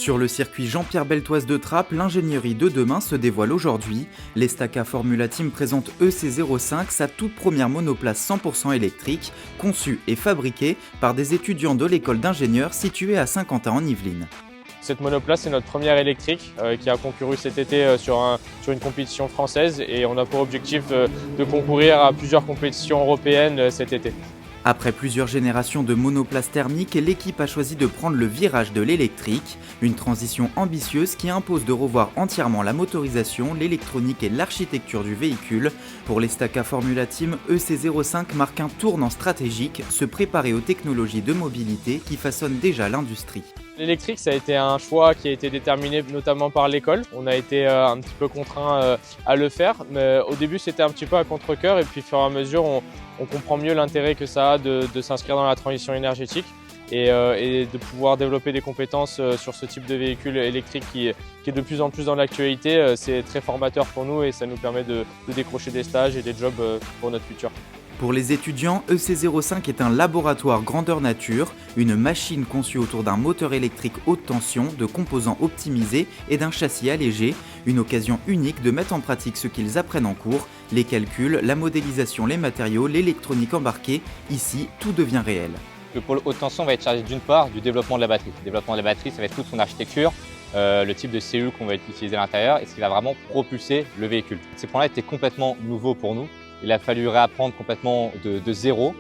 Sur le circuit Jean-Pierre Beltoise de Trappes, l'ingénierie de demain se dévoile aujourd'hui. L'Estaca Formula Team présente EC05, sa toute première monoplace 100% électrique, conçue et fabriquée par des étudiants de l'école d'ingénieurs située à Saint-Quentin en Yvelines. Cette monoplace, c'est notre première électrique qui a concouru cet été sur une compétition française et on a pour objectif de concourir à plusieurs compétitions européennes cet été. Après plusieurs générations de monoplaces thermiques, l'équipe a choisi de prendre le virage de l'électrique, une transition ambitieuse qui impose de revoir entièrement la motorisation, l'électronique et l'architecture du véhicule. Pour l'Estaca Formula Team, EC05 marque un tournant stratégique, se préparer aux technologies de mobilité qui façonnent déjà l'industrie. L'électrique, ça a été un choix qui a été déterminé notamment par l'école. On a été un petit peu contraint à le faire, mais au début c'était un petit peu à contre-cœur et puis au fur et à mesure on comprend mieux l'intérêt que ça a de s'inscrire dans la transition énergétique et de pouvoir développer des compétences sur ce type de véhicule électrique qui est de plus en plus dans l'actualité. C'est très formateur pour nous et ça nous permet de décrocher des stages et des jobs pour notre futur. Pour les étudiants, EC05 est un laboratoire grandeur nature, une machine conçue autour d'un moteur électrique haute tension, de composants optimisés et d'un châssis allégé, une occasion unique de mettre en pratique ce qu'ils apprennent en cours, les calculs, la modélisation, les matériaux, l'électronique embarquée. Ici, tout devient réel. Le pôle haute tension va être chargé d'une part du développement de la batterie. Le développement de la batterie, ça va être toute son architecture, le type de cellule qu'on va utiliser à l'intérieur et ce qui va vraiment propulser le véhicule. Ces points-là étaient complètement nouveaux pour nous. Il a fallu réapprendre complètement de zéro.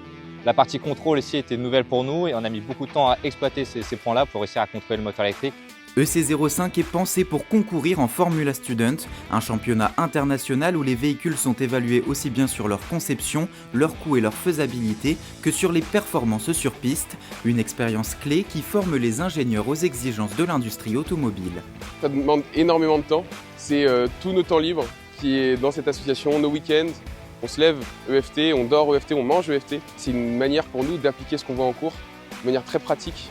La partie contrôle ici était nouvelle pour nous et on a mis beaucoup de temps à exploiter ces points-là pour réussir à contrôler le moteur électrique. EC05 est pensé pour concourir en Formula Student, un championnat international où les véhicules sont évalués aussi bien sur leur conception, leur coût et leur faisabilité que sur les performances sur piste, une expérience clé qui forme les ingénieurs aux exigences de l'industrie automobile. Ça demande énormément de temps, c'est tout notre temps libre qui est dans cette association, nos week-ends. On se lève EFT, on dort EFT, on mange EFT. C'est une manière pour nous d'appliquer ce qu'on voit en cours de manière très pratique.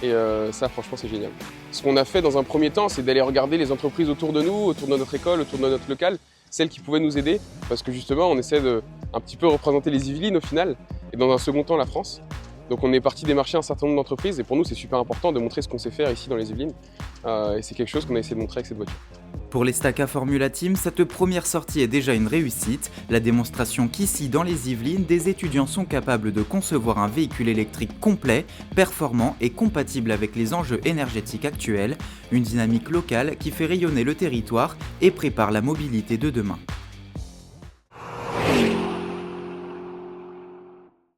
Et ça, franchement, c'est génial. Ce qu'on a fait dans un premier temps, c'est d'aller regarder les entreprises autour de nous, autour de notre école, autour de notre local, celles qui pouvaient nous aider, parce que justement, on essaie de un petit peu représenter les Yvelines au final, et dans un second temps, la France. Donc on est parti démarcher un certain nombre d'entreprises, et pour nous, c'est super important de montrer ce qu'on sait faire ici dans les Yvelines. Et c'est quelque chose qu'on a essayé de montrer avec cette voiture. Pour l'Estaca Formula Team, cette première sortie est déjà une réussite, la démonstration qu'ici, dans les Yvelines, des étudiants sont capables de concevoir un véhicule électrique complet, performant et compatible avec les enjeux énergétiques actuels, une dynamique locale qui fait rayonner le territoire et prépare la mobilité de demain.